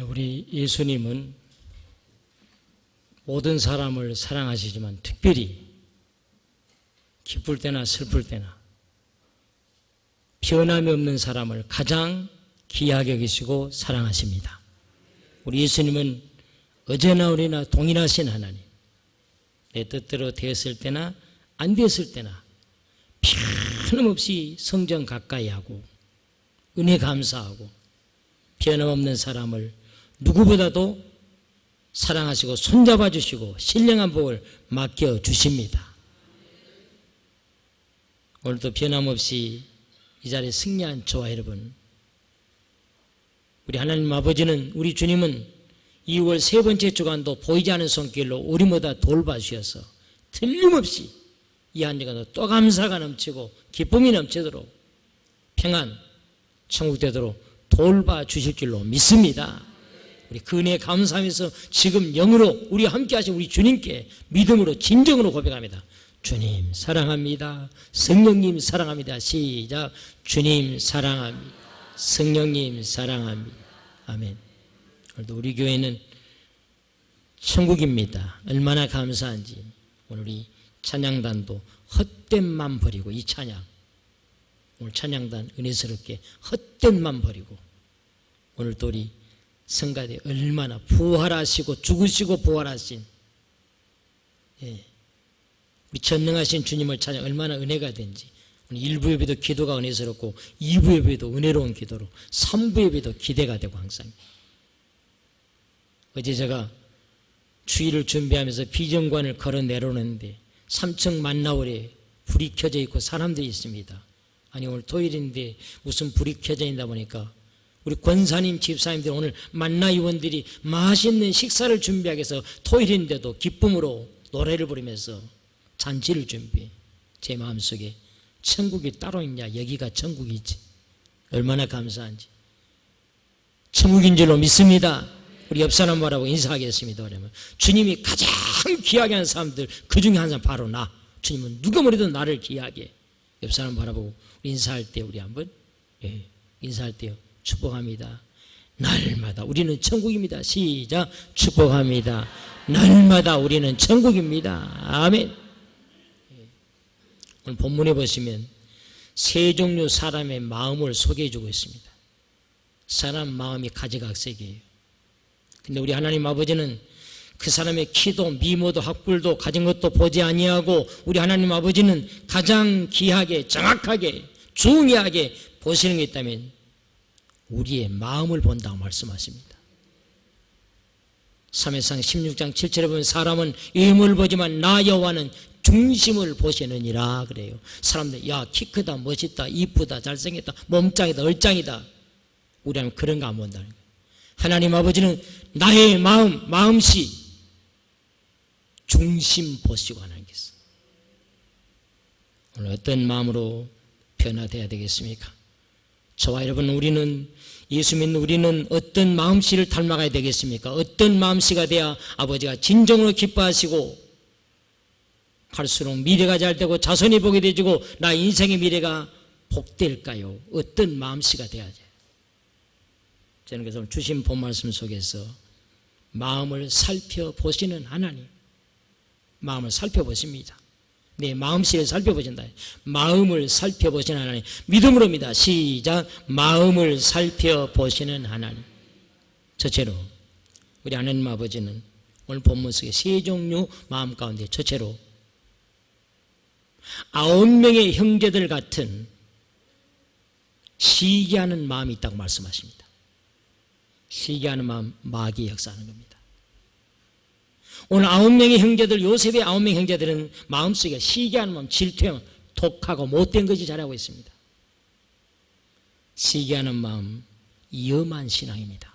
우리 예수님은 모든 사람을 사랑하시지만 특별히 기쁠 때나 슬플 때나 변함이 없는 사람을 가장 귀하게 여기시고 사랑하십니다. 우리 예수님은 어제나 우리나 동일하신 하나님, 내 뜻대로 되었을 때나 안 되었을 때나 변함없이 성전 가까이 하고 은혜 감사하고 변함없는 사람을 누구보다도 사랑하시고 손잡아 주시고 신령한 복을 맡겨 주십니다. 오늘도 변함없이 이 자리에 승리한 저와 여러분, 우리 하나님 아버지는, 우리 주님은 2월 세 번째 주간도 보이지 않는 손길로 우리보다 돌봐주셔서 틀림없이 이 한 주간도 또 감사가 넘치고 기쁨이 넘치도록 평안 천국 되도록 돌봐주실 줄로 믿습니다. 우리 그 은혜에 감사하면서 지금 영으로 우리 함께 하신 우리 주님께 믿음으로 진정으로 고백합니다. 주님 사랑합니다. 성령님 사랑합니다. 시작. 주님 사랑합니다. 성령님 사랑합니다. 아멘. 오늘도 우리 교회는 천국입니다. 얼마나 감사한지. 오늘 우리 찬양단도 헛된 맘 버리고, 이 찬양 오늘 찬양단 은혜스럽게 헛된 맘 버리고, 오늘 또 우리 성가대 얼마나 부활하시고 죽으시고 부활하신, 우리 전능하신 주님을 찬양 얼마나 은혜가 된지. 오늘 1부 예배도 기도가 은혜스럽고 2부 예배도 은혜로운 기도로 3부 예배도 기대가 되고 항상. 어제 제가 주일을 준비하면서 비전관을 걸어 내려오는데 3층 만나홀에 불이 켜져 있고 사람들이 있습니다. 아니 오늘 토요일인데 무슨 불이 켜져 있다 보니까 우리 권사님 집사님들 오늘 만나 의원들이 맛있는 식사를 준비하기 위해서 토요일인데도 기쁨으로 노래를 부르면서 잔치를 준비해. 제 마음속에 천국이 따로 있냐, 여기가 천국이지. 얼마나 감사한지. 천국인 줄로 믿습니다. 우리 옆 사람 말하고 인사하겠습니다. 그러면 주님이 가장 귀하게 하는 사람들 그 중에 한 사람 바로 나. 주님은 누가 뭐래도 나를 귀하게. 옆 사람 바라보고 인사할 때 우리 한번 인사할 때요 축복합니다. 날마다 우리는 천국입니다. 시작. 축복합니다. 날마다 우리는 천국입니다. 아멘. 오늘 본문에 보시면 세 종류 사람의 마음을 소개해 주고 있습니다. 사람 마음이 가지각색이에요. 근데 우리 하나님 아버지는 그 사람의 키도 미모도 학벌도 가진 것도 보지 아니하고 우리 하나님 아버지는 가장 귀하게 정확하게 중요하게 보시는 게 있다면 우리의 마음을 본다고 말씀하십니다. 3회상 16장 7절에 보면 사람은 외모를 보지만 나 여호와는 중심을 보시느니라 그래요. 사람들 야 키 크다 멋있다 이쁘다 잘생겼다 몸짱이다 얼짱이다, 우리 하나님 그런 거 안 본다는 거예요. 하나님 아버지는 나의 마음씨 중심 보시고 하는 게 있어요. 오늘 어떤 마음으로 변화되어야 되겠습니까? 저와 여러분, 우리는 예수 믿는 우리는 어떤 마음씨를 닮아가야 되겠습니까? 어떤 마음씨가 돼야 아버지가 진정으로 기뻐하시고 갈수록 미래가 잘 되고 자손이 복이 되어지고 나 인생의 미래가 복될까요? 어떤 마음씨가 돼야지. 저는 그래서 오늘 주신 본 말씀 속에서 마음을 살펴보시는 하나님, 마음을 살펴보십니다. 내 마음씨를 살펴보신다. 마음을 살펴보시는 하나님, 믿음으로입니다. 시작. 마음을 살펴보시는 하나님. 첫째로 우리 하나님 아버지는 오늘 본문 속에 세 종류 마음 가운데 첫째로 9명의 형제들 같은 시기하는 마음이 있다고 말씀하십니다. 시기하는 마음, 마귀의 역사하는 겁니다. 오늘 9명의 형제들, 요셉의 9명의 형제들은 마음속에 시기하는 마음, 질투형, 독하고 못된 것이 자라고 있습니다. 시기하는 마음, 위험한 신앙입니다.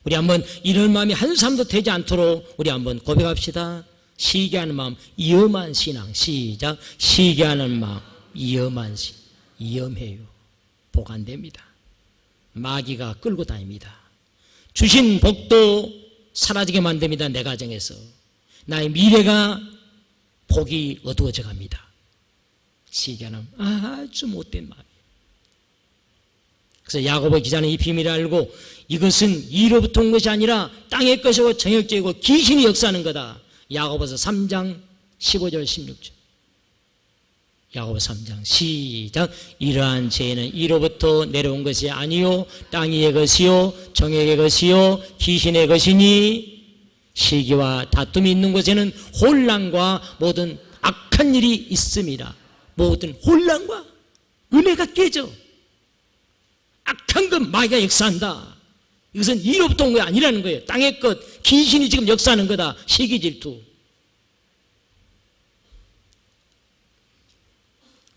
우리 한번 이런 마음이 한 사람도 되지 않도록 우리 한번 고백합시다. 시기하는 마음, 위험한 신앙. 시작. 시기하는 마음, 위험한 신앙. 위험해요. 복 안 됩니다. 마귀가 끌고 다닙니다. 주신 복도 사라지게 만듭니다. 내 가정에서 나의 미래가 복이 어두워져 갑니다. 시기하는 아주 못된 마음이에요. 그래서 야고보 기자는 이 비밀을 알고 이것은 이로부터 온 것이 아니라 땅의 것이고 정욕적이고 귀신이 역사하는 거다. 야고보서 3장 15절 16절. 야고보 3장 시작. 이러한 죄는 이로부터 내려온 것이 아니요 땅의 것이요 정욕의 것이요 귀신의 것이니 시기와 다툼이 있는 곳에는 혼란과 모든 악한 일이 있습니다. 모든 혼란과 은혜가 깨져. 악한 것 마귀가 역사한다. 이것은 이로부터 온 게 아니라는 거예요. 땅의 것, 귀신이 지금 역사하는 거다. 시기 질투.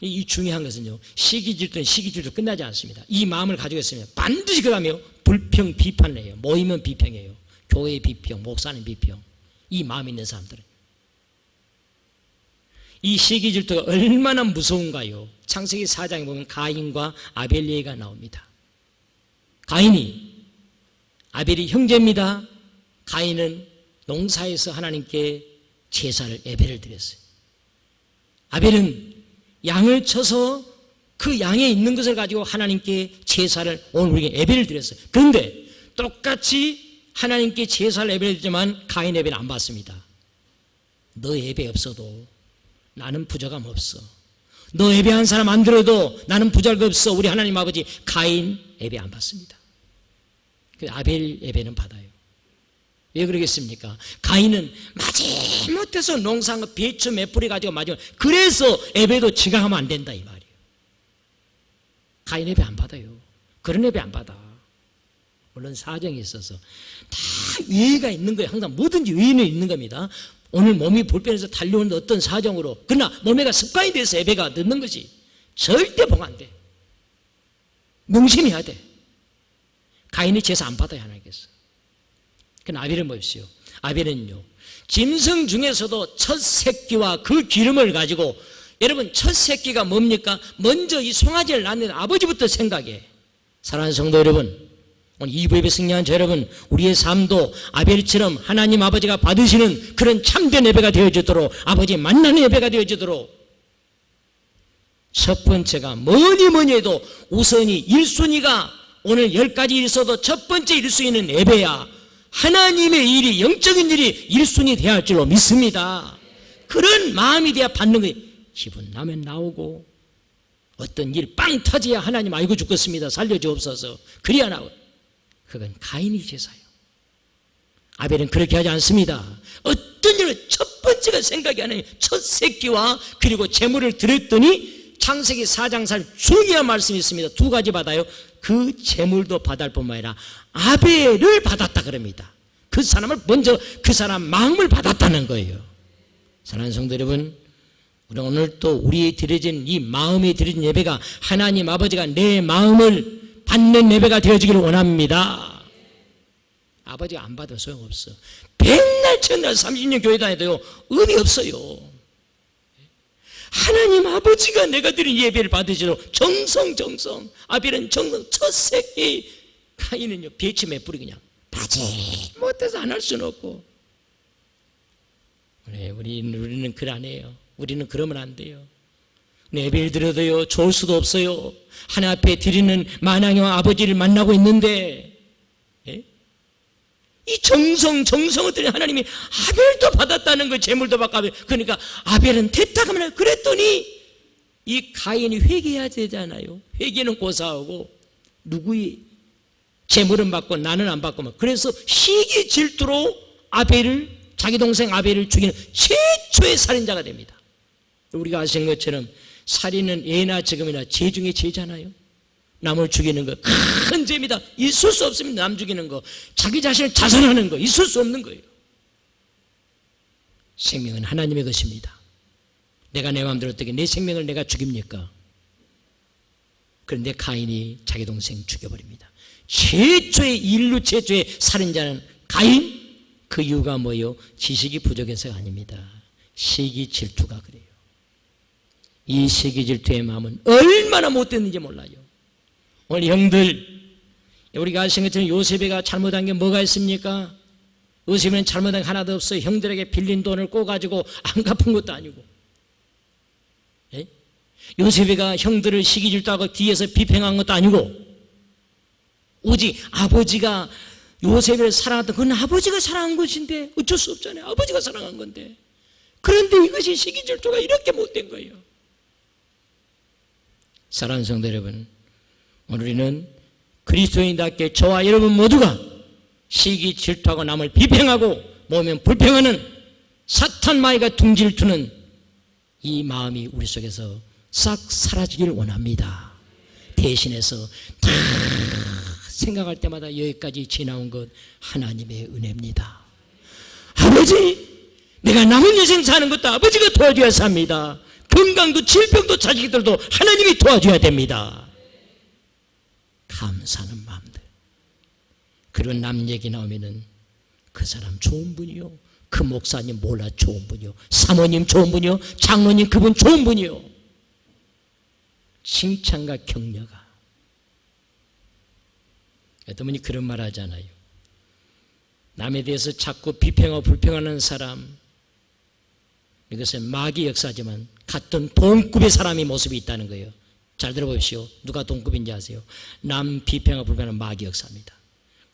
이 중요한 것은요, 시기 질투는 시기 질투 끝나지 않습니다. 이 마음을 가지고 있으면 반드시 그러면 불평, 비판을 해요. 모이면 비평해요. 교회 비평, 목사는 비평. 이 마음이 있는 사람들은. 이 시기 질투가 얼마나 무서운가요? 창세기 4장에 보면 가인과 아벨 얘기가 나옵니다. 가인이, 아벨이 형제입니다. 가인은 농사에서 하나님께 제사를 예배를 드렸어요. 아벨은 양을 쳐서 그 양에 있는 것을 가지고 하나님께 제사를 오늘 우리에게 예배를 드렸어요. 그런데 똑같이 하나님께 제사를 예배를 드렸지만 가인 예배는 안 받습니다. 너 예배 없어도 나는 부족함 없어. 너 예배한 사람 안 들어도 나는 부족함 없어. 우리 하나님 아버지 가인 예배 안 받습니다. 아벨 예배는 받아요. 왜 그러겠습니까? 가인은 마지못해서 농사한 거 배추 몇 뿌리 가지고 마지막 그래서 예배도 지가 하면 안 된다 이 말이에요. 가인 예배 안 받아요. 그런 예배 안 받아. 물론 사정이 있어서 다 예의가 있는 거예요. 항상 뭐든지 예의는 있는 겁니다. 오늘 몸이 불편해서 달려오는 어떤 사정으로, 그러나 몸에가 습관이 돼서 예배가 늦는 것이 절대 봉 안 돼. 명심해야 돼. 가인이 제사 안 받아야 하나님께서. 그럼 아벨은 뭐였어요? 아벨은요, 짐승 중에서도 첫 새끼와 그 기름을 가지고, 여러분 첫 새끼가 뭡니까? 먼저 이 송아지를 낳는 아버지부터 생각해. 사랑하는 성도 여러분, 오늘 2부 예배 승리한 저 여러분, 우리의 삶도 아벨처럼 하나님 아버지가 받으시는 그런 참된 예배가 되어지도록, 아버지 만나는 예배가 되어지도록, 첫 번째가 뭐니 해도 우선이 1순위가 오늘 10가지 일 있어도 첫 번째 1순위는 예배야. 하나님의 일이, 영적인 일이 1순위 되어야 할 줄로 믿습니다. 그런 마음이 돼야 받는 거예요. 기분 나면 나오고, 어떤 일 빵 터져야 하나님 아이고 죽겠습니다 살려주옵소서 그래야 나오고. 그건 가인이 제사예요. 아벨은 그렇게 하지 않습니다. 어떤 일을 첫 번째가 생각이 안 해요. 첫 새끼와 그리고 제물을 드렸더니 창세기 4장 4절 중요한 말씀이 있습니다. 2가지 받아요. 그 제물도 받을 뿐만 아니라 아벨을 받았다 그럽니다. 그 사람을 먼저 그 사람 마음을 받았다는 거예요. 사랑하는 성도 여러분, 우리 오늘 또 우리의 드려진 이 마음에 드려진 예배가 하나님 아버지가 내 마음을 받는 예배가 되어지기를 원합니다. 아버지가 안 받으면 소용없어. 백날 천날 30년 교회 다녀도요 의미 없어요. 하나님 아버지가 내가 드린 예배를 받으시도록 정성. 아벨은 정성. 첫 새끼. 가인은요 배추 몇 뿌리 그냥 바지 못해서 안 할 수는 없고. 우리는 그래 안 해요. 우리는 그러면 안 돼요. 예배를 드려도요 좋을 수도 없어요. 하나 앞에 드리는 만왕의 아버지를 만나고 있는데, 예? 이 정성을 드린 하나님이 아벨도 받았다는 걸, 제물도 받고. 그러니까 아벨은 됐다 그러면, 그랬더니 이 가인이 회개해야 되잖아요. 회개는 고사하고 누구의 제물은 받고 나는 안 받고. 그래서 시기 질투로 아벨을, 자기 동생 아벨을 죽이는 최초의 살인자가 됩니다. 우리가 아시는 것처럼 살인은 예나 지금이나 죄 중에 죄잖아요. 남을 죽이는 거 큰 죄입니다. 있을 수 없습니다. 남 죽이는 거, 자기 자신을 자살하는 거 있을 수 없는 거예요. 생명은 하나님의 것입니다. 내가 내 마음대로 어떻게 내 생명을 내가 죽입니까? 그런데 가인이 자기 동생 죽여버립니다. 인류 최초의 살인자는 가인. 그 이유가 뭐예요? 지식이 부족해서가 아닙니다. 시기 질투가 그래요. 이 시기 질투의 마음은 얼마나 못됐는지 몰라요. 오늘 형들, 우리가 아시는 것처럼 요셉이가 잘못한 게 뭐가 있습니까? 요셉은 잘못한 게 하나도 없어요. 형들에게 빌린 돈을 꼬가지고 안 갚은 것도 아니고. 예? 요셉이가 형들을 시기 질투하고 뒤에서 비평한 것도 아니고. 오직 아버지가 요셉을 사랑했던 그건 아버지가 사랑한 것인데 어쩔 수 없잖아요. 아버지가 사랑한 건데. 그런데 이것이 시기 질투가 이렇게 못된 거예요. 사랑하는 성도 여러분, 오늘 우리는 그리스도인답게 저와 여러분 모두가 시기 질투하고 남을 비평하고 모면 불평하는 사탄 마귀가 둥질투는 이 마음이 우리 속에서 싹 사라지길 원합니다. 대신해서 다 생각할 때마다 여기까지 지나온 것 하나님의 은혜입니다. 아버지, 내가 남은 인생 사는 것도 아버지가 도와줘야 삽니다. 건강도 질병도 자식들도 하나님이 도와줘야 됩니다. 감사하는 마음들. 그런 남 얘기 나오면은 그 사람 좋은 분이요, 그 목사님 몰라 좋은 분이요, 사모님 좋은 분이요, 장로님 그분 좋은 분이요. 칭찬과 격려가. 어떤 분이 그런 말 하잖아요. 남에 대해서 자꾸 비평하고 불평하는 사람, 이것은 마귀 역사지만 같은 동급의 사람의 모습이 있다는 거예요. 잘 들어보십시오. 누가 동급인지 아세요? 남 비평하고 불평하는 마귀 역사입니다.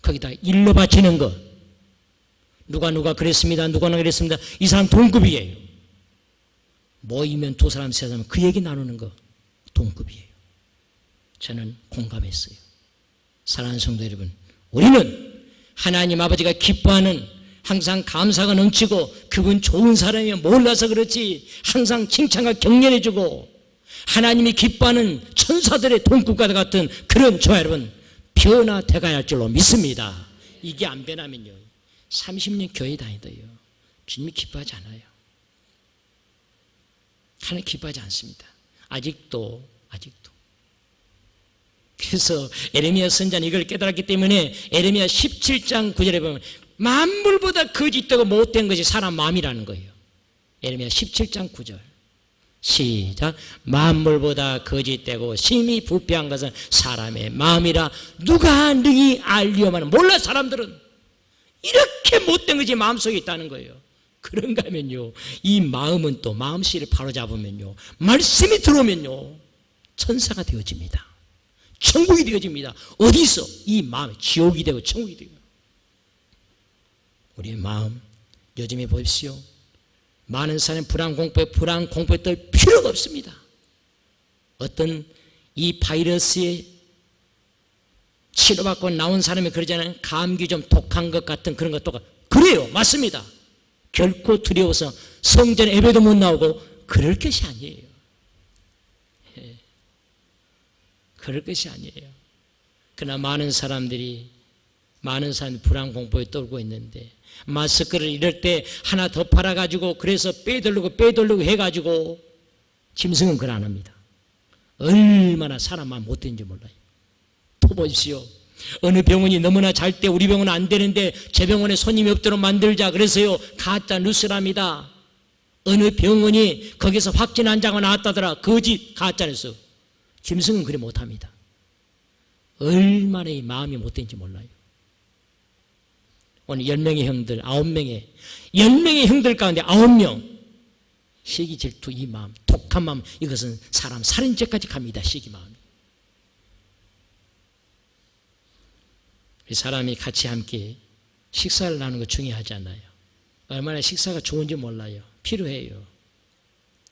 거기다 일러 바치는 것. 누가 그랬습니다. 누가 그랬습니다. 이 사람 동급이에요. 모이면 두 사람 세 사람 그 얘기 나누는 거 동급이에요. 저는 공감했어요. 사랑하는 성도 여러분, 우리는 하나님 아버지가 기뻐하는 항상 감사가 넘치고 그분 좋은 사람이면 몰라서 그렇지 항상 칭찬과 격려해주고 하나님이 기뻐하는 천사들의 동급과 같은 그런 저와 여러분 변화돼 가야 할 줄로 믿습니다. 이게 안 변하면요 30년 교회 다니도요 주님이 기뻐하지 않아요. 하나님 기뻐하지 않습니다. 아직도. 그래서 에레미야 선자는 이걸 깨달았기 때문에 에레미야 17장 9절에 보면 만물보다 거짓되고 못된 것이 사람 마음이라는 거예요. 에레미야 17장 9절 시작. 만물보다 거짓되고 심히 부패한 것은 사람의 마음이라 누가 능히 알리오마는. 몰라. 사람들은 이렇게 못된 것이 마음속에 있다는 거예요. 그런가 하면요 이 마음은 또 마음씨를 바로잡으면요 말씀이 들어오면요 천사가 되어집니다. 천국이 되어집니다. 어디서? 이 마음이 지옥이 되고 천국이 되고. 우리의 마음 요즘에 보십시오. 많은 사람이 불안 공포에 떨 필요가 없습니다. 어떤 이 바이러스에 치료받고 나온 사람이 그러잖아요. 감기 좀 독한 것 같은 그런 것도 그래요. 맞습니다. 결코 두려워서 성전 예배도 못 나오고 그럴 것이 아니에요. 그럴 것이 아니에요. 그러나 많은 사람들이 불안 공포에 떨고 있는데 마스크를 이럴 때 하나 더 팔아가지고 그래서 빼돌리고 해가지고 짐승은 그걸 안 합니다. 얼마나 사람만 못된지 몰라요. 또 보십시오. 어느 병원이 너무나 잘 때 우리 병원은 안 되는데 제 병원에 손님이 없도록 만들자 그래서요 가짜 뉴스랍니다. 어느 병원이 거기서 확진 환자가 나왔다더라. 거짓 가짜 뉴스. 짐승은 그리 못합니다. 얼마나 이 마음이 못된지 몰라요. 오늘 10명의 형들, 10명의 형들 가운데 9명 시기 질투 이 마음, 독한 마음, 이것은 사람 살인죄까지 갑니다. 시기 마음이. 우리 사람이 같이 함께 식사를 나누는 거 중요하지 않나요? 얼마나 식사가 좋은지 몰라요. 필요해요.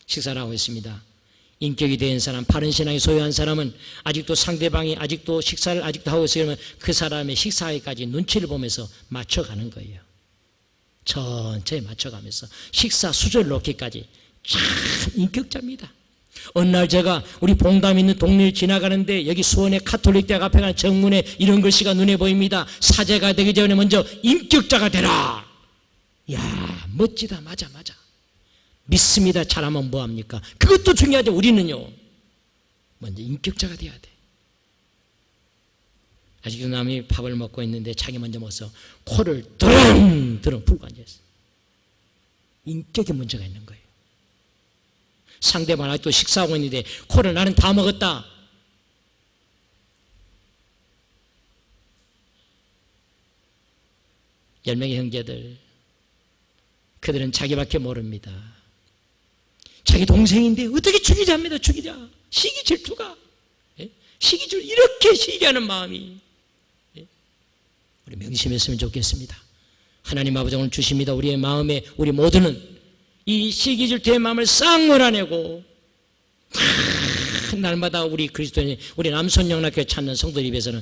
식사를 하고 있습니다. 인격이 된 사람, 바른 신앙이 소유한 사람은 아직도 상대방이 아직도 식사를 아직도 하고 있으면 그 사람의 식사에까지 눈치를 보면서 맞춰가는 거예요. 천천히 맞춰가면서 식사 수저를 놓기까지 참 인격자입니다. 어느 날 제가 우리 봉담 있는 동네를 지나가는데 여기 수원의 카톨릭 대학 앞에 가는 정문에 이런 글씨가 눈에 보입니다. 사제가 되기 전에 먼저 인격자가 되라. 이야 멋지다. 맞아. 믿습니다. 잘하면 뭐합니까? 그것도 중요하죠. 우리는요 먼저 인격자가 돼야 돼. 아직도 남이 밥을 먹고 있는데 자기 먼저 먹어서 코를 드렁드렁 풀고 앉아있어. 인격에 문제가 있는 거예요. 상대방 아직도 식사하고 있는데 코를 나는 다 먹었다. 열 명의 형제들, 그들은 자기밖에 모릅니다. 자기 동생인데 어떻게 죽이자 합니다. 죽이자. 시기 질투가. 시기 질투 이렇게 시기하는 마음이 명심했으면 좋겠습니다. 하나님 아버지 오늘 주십니다. 우리의 마음에 우리 모두는 이 시기질투의 마음을 싹 몰아내고 날마다 우리 그리스도인 우리 남손영락교회 찾는 성도들 입에서는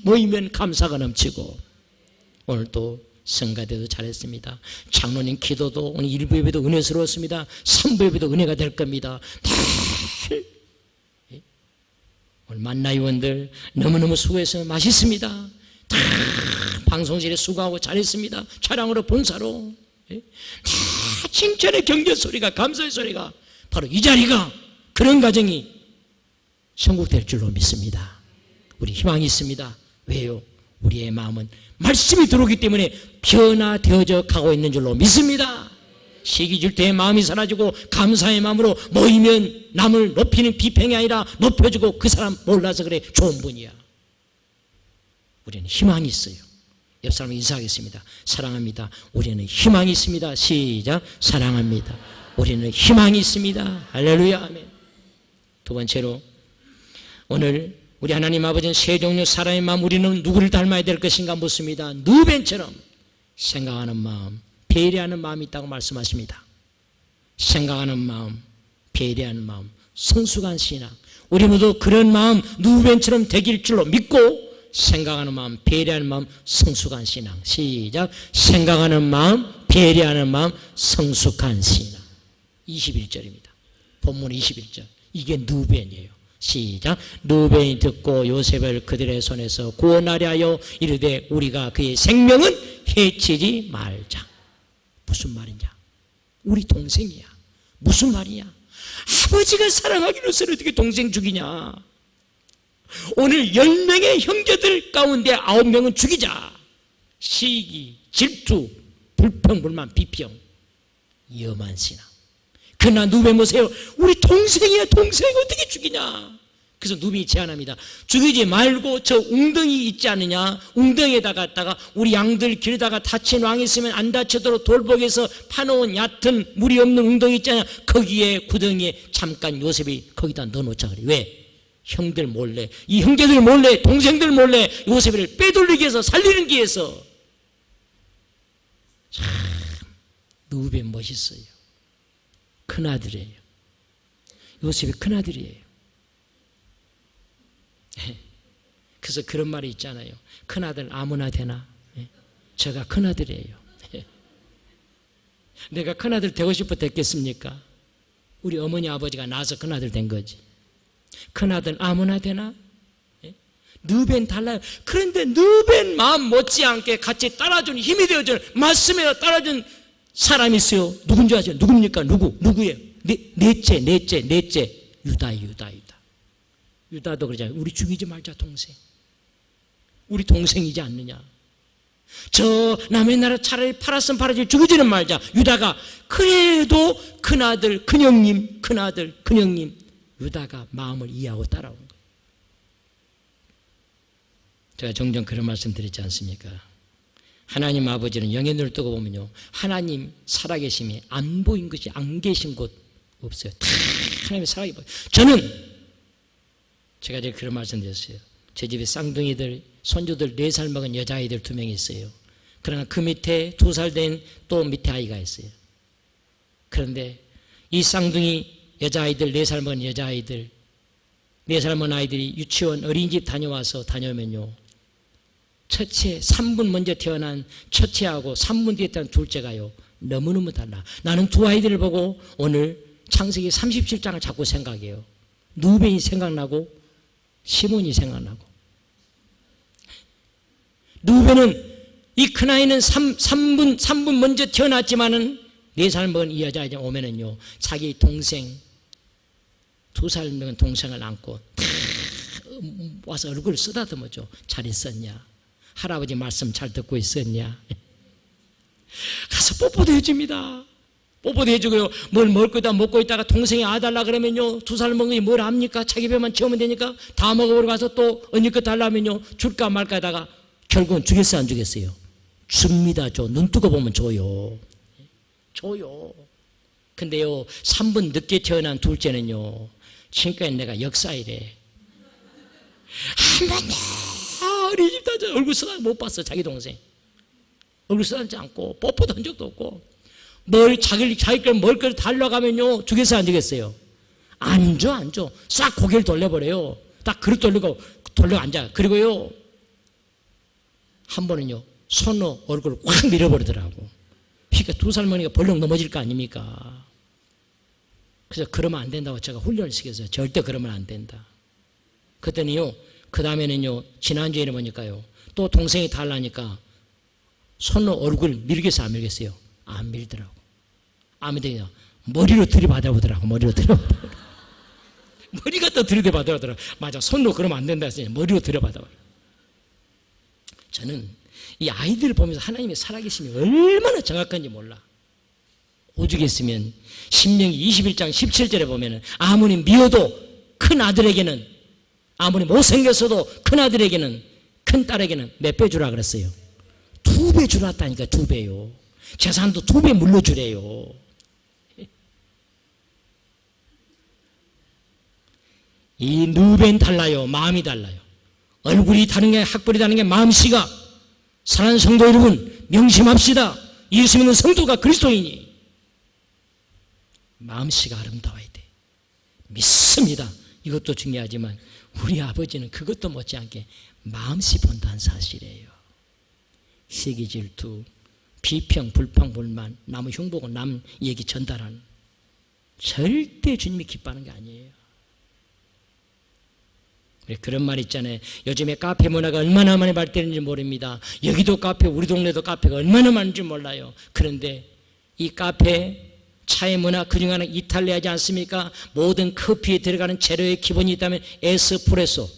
모이면 감사가 넘치고 오늘 또 성가대도 잘했습니다. 장로님 기도도 오늘 1부 예배도 은혜스러웠습니다. 3부 예배도 은혜가 될 겁니다. 오늘 만나위원들 너무너무 수고해서 맛있습니다. 방송실에 수고하고 잘했습니다. 촬영으로 봉사로 다 칭찬의 경제 소리가 감사의 소리가 바로 이 자리가 그런 가정이 천국될 줄로 믿습니다. 우리 희망이 있습니다. 왜요? 우리의 마음은 말씀이 들어오기 때문에 변화되어져 가고 있는 줄로 믿습니다. 시기질투의 마음이 사라지고 감사의 마음으로 모이면 남을 높이는 비평이 아니라 높여주고 그 사람 몰라서 그래 좋은 분이야. 우리는 희망이 있어요. 옆 사람 인사하겠습니다. 사랑합니다. 우리는 희망이 있습니다. 시작. 사랑합니다. 우리는 희망이 있습니다. 할렐루야. 아멘. 두 번째로 오늘 우리 하나님 아버지는 세 종류 사람의 마음 우리는 누구를 닮아야 될 것인가 묻습니다. 누벤처럼 생각하는 마음, 배려하는 마음이 있다고 말씀하십니다. 생각하는 마음, 배려하는 마음, 성숙한 신앙. 우리 모두 그런 마음 누벤처럼 되길 줄로 믿고 생각하는 마음, 배려하는 마음, 성숙한 신앙. 시작. 생각하는 마음, 배려하는 마음, 성숙한 신앙. 21절입니다. 본문 21절. 이게 누벤이에요. 시작. 누벤이 듣고 요셉을 그들의 손에서 구원하려 하여 이르되 우리가 그의 생명은 해치지 말자. 무슨 말이냐? 우리 동생이야. 무슨 말이냐? 아버지가 사랑하기로서 어떻게 동생 죽이냐? 오늘 10명의 형제들 가운데 9명은 죽이자. 시기, 질투, 불평, 불만, 비평, 위험한 신앙. 그러나 누벤 보세요. 우리 동생이야. 동생 어떻게 죽이냐? 그래서 누벤이 제안합니다. 죽이지 말고 저 웅덩이 있지 않느냐? 웅덩이에다가 우리 양들 길에다가 다친 왕이 있으면 안 다치도록 돌복에서 파놓은 얕은 물이 없는 웅덩이 있지 않느냐? 거기에 구덩이에 잠깐 요셉이 거기다 넣어놓자 그래. 왜? 형들 몰래, 이 형제들 몰래, 동생들 몰래 요셉을 빼돌리기 위해서, 살리는 위해서. 참 누벤 멋있어요. 큰아들이에요. 요셉이 큰아들이에요. 그래서 그런 말이 있잖아요. 큰아들 아무나 되나? 제가 큰아들이에요. 내가 큰아들 되고 싶어 됐겠습니까? 우리 어머니 아버지가 낳아서 큰아들 된 거지. 큰아들 아무나 되나? 누벤 달라요. 그런데 누벤 마음 못지않게 같이 따라주는 힘이 되어주는 말씀에 따라주는 사람이 있어요. 누군지 아세요? 누굽니까? 누구예요? 넷째. 유다. 유다도 그러잖아요. 우리 죽이지 말자 동생. 우리 동생이지 않느냐. 저 남의 나라 차라리 팔았으면 팔아지 죽이지는 말자. 유다가 그래도 큰아들 큰형님 유다가 마음을 이해하고 따라온 거예요. 제가 종종 그런 말씀 드리지 않습니까? 하나님 아버지는 영의 눈을 뜨고 보면요, 하나님 살아계심이 안 보인 것이 안 계신 곳 없어요. 다 하나님이 살아계셔요. 저는 제가 이제 그런 말씀 드렸어요. 제 집에 쌍둥이들, 손주들 4살 먹은 여자아이들 2명이 있어요. 그러나 그 밑에 2살 된 또 밑에 아이가 있어요. 그런데 이 쌍둥이 여자아이들, 4살 먹은 여자아이들, 4살 먹은 아이들이 유치원 어린이집 다녀오면요, 첫째 3분 먼저 태어난 첫째하고 3분 뒤에 태어난 둘째가요 너무너무 달라. 나는 두 아이들을 보고 오늘 창세기 37장을 자꾸 생각해요. 누벤이 생각나고 시몬이 생각나고. 누벤은 이 큰아이는 3분 먼저 태어났지만은 4살 먹은 이 여자아이 오면은요 자기 동생 2살 먹은 동생을 안고 다 와서 얼굴을 쓰다듬어줘. 잘 있었냐? 할아버지 말씀 잘 듣고 있었냐? 가서 뽀뽀도 해줍니다. 뽀뽀도 해주고요. 뭘 먹을 거다 먹고 있다가 동생이 아달라 그러면요 2살 먹으니 뭘 압니까? 자기 배만 채우면 되니까 다 먹어보러 가서 또 언니 거 달라면요 줄까 말까 하다가 결국은 주겠어요 안 주겠어요? 줍니다. 눈 뜨고 보면 줘요. 근데요 3분 늦게 태어난 둘째는요 지금까지 내가 역사이래. 한 번도 어린이집 다 얼굴 쓰다 못 봤어. 자기 동생 얼굴 쓰다지 않고 뽀뽀도 한 적도 없고 뭘 자기 걸 먹을 걸 달라가면요 주겠어요 안 주겠어요? 안 줘. 싹 고개를 돌려버려요. 딱 그릇 돌리고 돌려 앉아. 그리고요 한 번은요 손으로 얼굴을 확 밀어버리더라고. 그러니까 2살 먹으니까 벌렁 넘어질 거 아닙니까? 그래서 그러면 안 된다고 제가 훈련을 시켰어요. 절대 그러면 안 된다. 그랬더니요 그 다음에는요 지난주에는 보니까요 또 동생이 달라니까 손으로 얼굴 밀겠어 안 밀겠어요? 안 밀더라고. 안 밀더니 머리로 들이받아보더라고. 머리가 또 들이받아보더라고. 맞아, 손으로 그러면 안 된다 했으니 머리로 들이받아봐. 저는 이 아이들을 보면서 하나님의 살아계심이 얼마나 정확한지 몰라. 오죽 했으면 신명기 21장 17절에 보면은 아무리 미워도 큰 아들에게는, 아무리 못생겼어도 큰 아들에게는, 큰 딸에게는 몇 배 주라 그랬어요? 2배 주라다니까. 2배요. 재산도 2배 물려주래요. 이 누벤 달라요. 마음이 달라요. 얼굴이 다른 게, 학벌이 다른 게 마음씨가. 사랑하는 성도 여러분, 명심합시다. 예수 믿는 성도가 그리스도인이 마음씨가 아름다워야 돼. 믿습니다. 이것도 중요하지만 우리 아버지는 그것도 못지않게 마음씨 본다는 사실이에요. 시기 질투, 비평, 불평, 불만, 남의 흉보고 남 얘기 전달하는, 절대 주님이 기뻐하는 게 아니에요. 그런 말 있잖아요. 요즘에 카페 문화가 얼마나 많이 발달했는지 모릅니다. 여기도 카페, 우리 동네도 카페가 얼마나 많은지 몰라요. 그런데 이 카페, 차의 문화, 그중 하나 이탈리아지 않습니까? 모든 커피에 들어가는 재료의 기본이 있다면 에스프레소,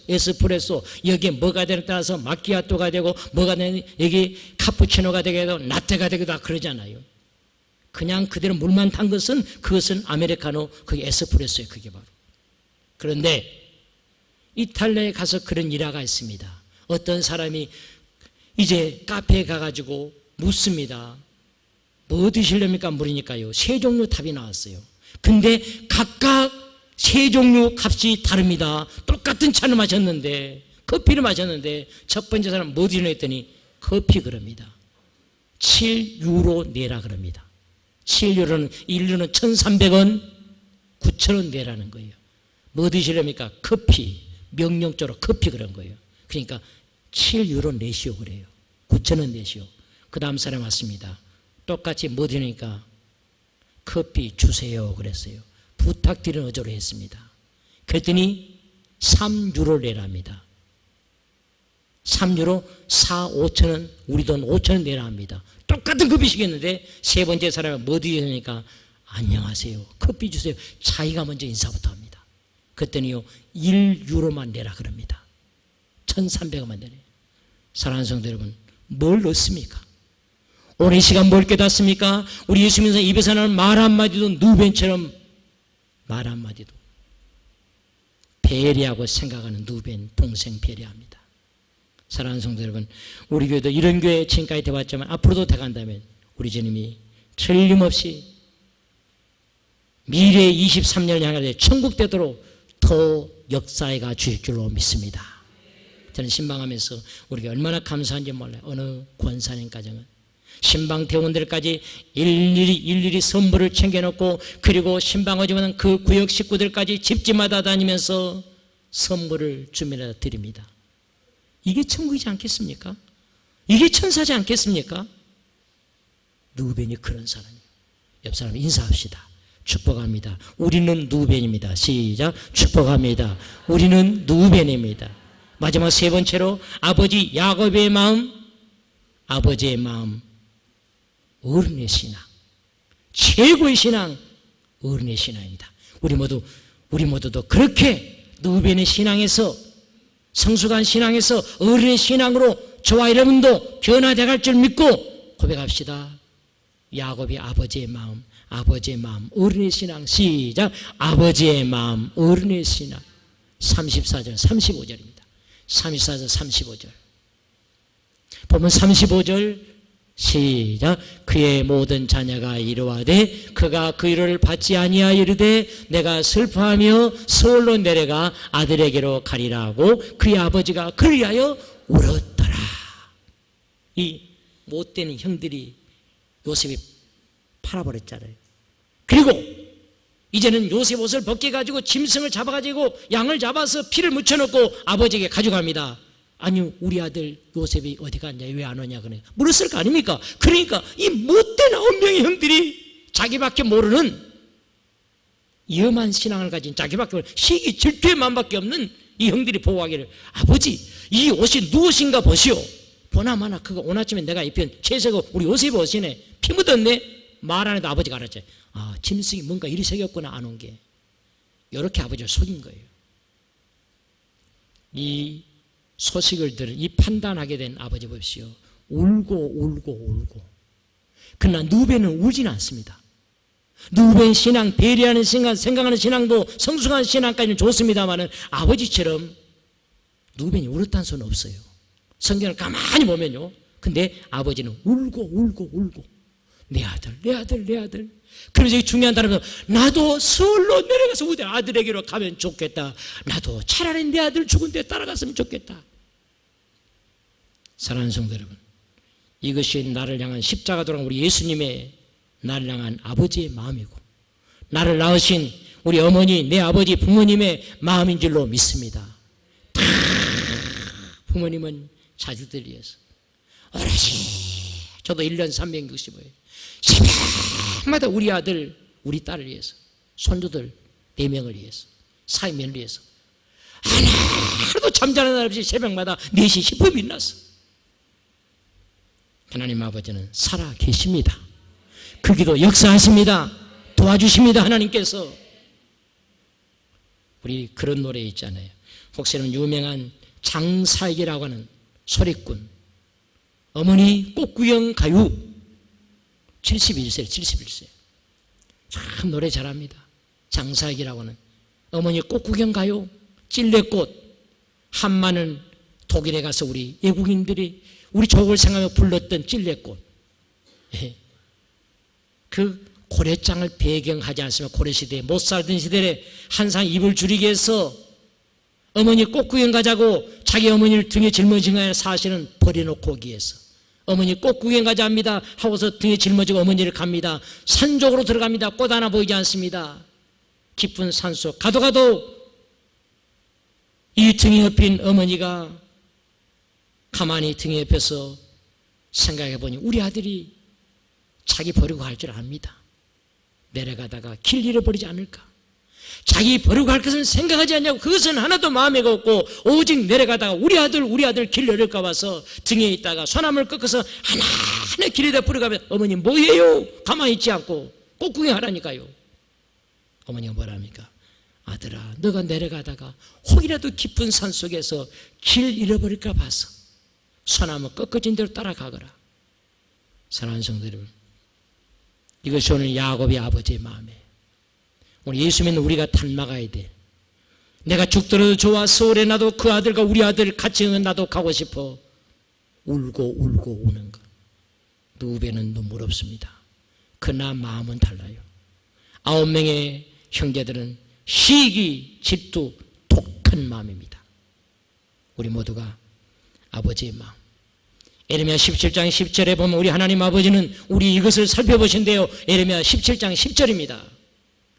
여기에 뭐가 되는 따라서 마키아토가 되고, 뭐가 되는, 여기 카푸치노가 되기도, 라떼가 되기도 하고 그러잖아요. 그냥 그대로 물만 탄 것은, 그것은 아메리카노, 그게 에스프레소예요. 그게 바로. 그런데 이탈리아에 가서 그런 일화가 있습니다. 어떤 사람이 이제 카페에 가가지고 묻습니다. 뭐 드시렵니까? 물으니까요, 3종류 답이 나왔어요. 근데 각각 3종류 값이 다릅니다. 똑같은 차를 마셨는데, 커피를 마셨는데, 첫 번째 사람 뭐 드시려고 했더니 커피 그럽니다. 7유로 내라 그럽니다. 7유로는 1유로는 1,300원, 9,000원 내라는 거예요. 뭐 드시렵니까? 커피. 명령적으로 커피 그런 거예요. 그러니까 7유로 내시오 그래요. 9,000원 내시오. 그 다음 사람 왔습니다. 똑같이 뭐 드니까 커피 주세요 그랬어요. 부탁드리는 어조로 했습니다. 그랬더니 3유로 내랍니다. 3유로 5,000원, 우리 돈 5,000원 내라 합니다. 똑같은 커피 시켰는데 세 번째 사람이 뭐 드리니까 안녕하세요, 커피 주세요. 자기가 먼저 인사부터 합니다. 그랬더니요 1유로만 내라 그럽니다. 1,300원만 내래요. 사랑하는 성도 여러분, 뭘 얻습니까? 오늘 이 시간 뭘 깨닫습니까? 우리 예수 믿는 사람 입에서 나는 말 한마디도 누벤처럼, 말 한마디도 배려하고 생각하는 누벤 동생 배려합니다. 사랑하는 성도 여러분, 우리 교회도 이런 교회 지금까지 돼왔지만 앞으로도 돼간다면 우리 주님이 틀림없이 미래 23년을 향해 천국 되도록 더 역사에 가 주실 줄로 믿습니다. 저는 신방하면서 우리가 얼마나 감사한지 몰라요. 어느 권사님 가정은 신방 대원들까지 일일이 선물을 챙겨놓고, 그리고 신방 오지만 그 구역 식구들까지 집집마다 다니면서 선물을 주면서 드립니다. 이게 천국이지 않겠습니까? 이게 천사지 않겠습니까? 누벤이 그런 사람이에요. 옆 사람 인사합시다. 축복합니다. 우리는 누벤입니다. 시작. 축복합니다. 우리는 누벤입니다. 마지막 세 번째로 아버지 야곱의 마음, 아버지의 마음, 어른의 신앙, 최고의 신앙, 어른의 신앙입니다. 우리 모두도 그렇게 누벤의 신앙에서, 성숙한 신앙에서 어른의 신앙으로 저와 여러분도 변화되어 갈 줄 믿고 고백합시다. 야곱이 아버지의 마음, 아버지의 마음, 어른의 신앙. 시작. 아버지의 마음, 어른의 신앙. 34절, 35절입니다. 34절, 35절. 보면 35절 시작. 그의 모든 자녀가 이르와되 그가 그 일을 받지 아니하여 이르되 내가 슬퍼하며 서울로 내려가 아들에게로 가리라 하고 그의 아버지가 그를 위하여 울었더라. 이 못되는 형들이 요셉이 팔아버렸잖아요. 그리고 이제는 요셉 옷을 벗겨가지고 짐승을 잡아가지고 양을 잡아서 피를 묻혀놓고 아버지에게 가져갑니다. 아니, 우리 아들 요셉이 어디 갔냐, 왜 안 오냐, 그래 물었을 거 아닙니까? 그러니까 이 못된 9명의 형들이 자기밖에 모르는 위험한 신앙을 가진, 자기밖에 모르는 시기 질투의 마음밖에 없는 이 형들이 보고하기를, 아버지, 이 옷이 누구신가 보시오. 보나마나 그거 오늘 아침에 내가 입힌 채색은 우리 요셉의 옷이네. 피 묻었네. 말 안 해도 아버지가 알았지. 아, 짐승이 뭔가 일이 생겼구나, 안 온 게. 이렇게 아버지를 속인 거예요. 이 소식을 들은, 이 판단하게 된 아버지 봅시오. 울고. 그러나 누벤은 울지는 않습니다. 누벤 신앙, 배려하는 신앙, 생각하는 신앙도 성숙한 신앙까지는 좋습니다만 아버지처럼 누벤이 울었다는 수는 없어요. 성경을 가만히 보면요. 근데 아버지는 울고 내 아들. 그래서 이 중요한 단어는, 나도 서울로 내려가서 우리 아들에게로 가면 좋겠다. 나도 차라리 내 아들 죽은 데 따라갔으면 좋겠다. 사랑하는 성도 여러분, 이것이 나를 향한 십자가 돌아간 우리 예수님의 나를 향한 아버지의 마음이고, 나를 낳으신 우리 어머니, 내 아버지 부모님의 마음인 줄로 믿습니다. 다 부모님은 자주들 위해서 오로지, 저도 1년 365일 새벽마다 우리 아들, 우리 딸을 위해서, 손주들 4명을 위해서, 사위면을 위해서 하나도 잠자는 날 없이 새벽마다 4시 10분 일어났어. 하나님 아버지는 살아 계십니다. 그 기도 역사하십니다. 도와주십니다. 하나님께서. 우리 그런 노래 있잖아요. 혹시 여러분 유명한 장사익이라고 하는 소리꾼, 어머니 꽃구경 가요. 71세. 참 노래 잘합니다. 장사익이라고 하는 어머니 꽃구경 가요. 찔레꽃. 한마는 독일에 가서 우리 외국인들이 우리 조국을 생각하며 불렀던 찔레꽃. 그 고래장을 배경하지 않습니까? 고래시대에 못 살던 시대에 항상 입을 줄이기 위해서 어머니 꽃구경 가자고 자기 어머니를 등에 짊어진 거야. 사실은 버려놓고 오기 위해서 어머니 꽃구경 가자 합니다 하고서 등에 짊어지고 어머니를 갑니다. 산 쪽으로 들어갑니다. 꽃 하나 보이지 않습니다. 깊은 산속 가도 이 등에 엎인 어머니가 가만히 등에 엎여서 생각해 보니 우리 아들이 자기 버리고 갈 줄 압니다. 내려가다가 길 잃어버리지 않을까. 자기 버리고 갈 것은 생각하지 않냐고. 그것은 하나도 마음에 없고 오직 내려가다가 우리 아들 길 잃을까 봐서 등에 있다가 소나무를 꺾어서 하나하나 길에다 버려가면 어머니 뭐예요? 가만히 있지 않고 꽃구경하라니까요. 어머니가 뭐랍니까? 아들아, 너가 내려가다가 혹이라도 깊은 산속에서 길 잃어버릴까 봐서 소나무 꺾어진 대로 따라가거라. 사랑하는 성도 여러분, 이것이 오늘 야곱의 아버지의 마음이에요. 오늘 예수 믿는 우리가 닮아가야 돼. 내가 죽더라도 좋아. 서울에 나도 그 아들과 우리 아들 같이 나도 가고 싶어. 울고 우는 것. 누베는 눈물 없습니다. 그러나 마음은 달라요. 9명의 형제들은 시기, 질투, 독한 마음입니다. 우리 모두가 아버지의 마음. 에레미야 17장 10절에 보면 우리 하나님 아버지는 우리 이것을 살펴보신대요. 에레미야 17장 10절입니다.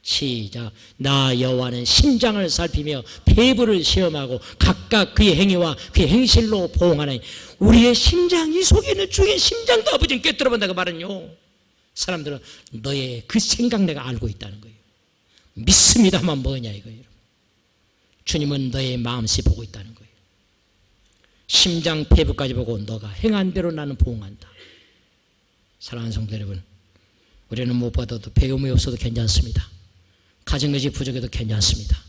시작. 나 여호와는 심장을 살피며 폐부를 시험하고 각각 그의 행위와 그의 행실로 보응하나니. 우리의 심장, 이 속에 있는 주의 심장도 아버지는 꿰뚫어본다고 말은요. 사람들은 너의 그 생각 내가 알고 있다는 거예요. 믿습니다만 뭐냐 이거예요. 주님은 너의 마음씨 보고 있다는 거예요. 심장 폐부까지 보고 너가 행한 대로 나는 보응한다. 사랑하는 성도 여러분, 우리는 무엇보다도 배움이 없어도 괜찮습니다. 가정것이 부족해도 괜찮습니다.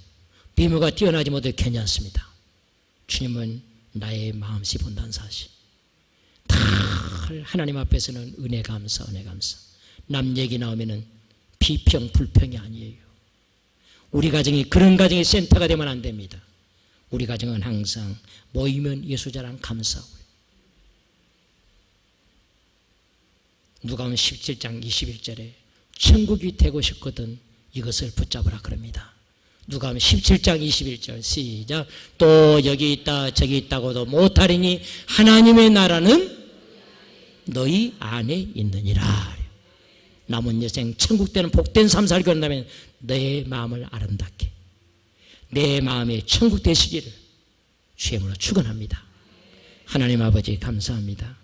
미모가 뛰어나지 못해도 괜찮습니다. 주님은 나의 마음씨 본다는 사실. 다 하나님 앞에서는 은혜 감사. 남 얘기 나오면은 비평 불평이 아니에요. 우리 가정이 그런 가정의 센터가 되면 안 됩니다. 우리 가정은 항상 모이면 예수자랑 감사하고요. 누가복음 17장 21절에 천국이 되고 싶거든 이것을 붙잡으라 그럽니다. 누가 하면 17장 21절 시작. 또 여기 있다 저기 있다고도 못하리니 하나님의 나라는 너희 안에 있느니라. 남은 여생 천국 되는 복된 삶 살게 한다면 내 마음을 아름답게, 내 마음에 천국 되시기를 주의 이름으로 축원합니다. 하나님 아버지 감사합니다.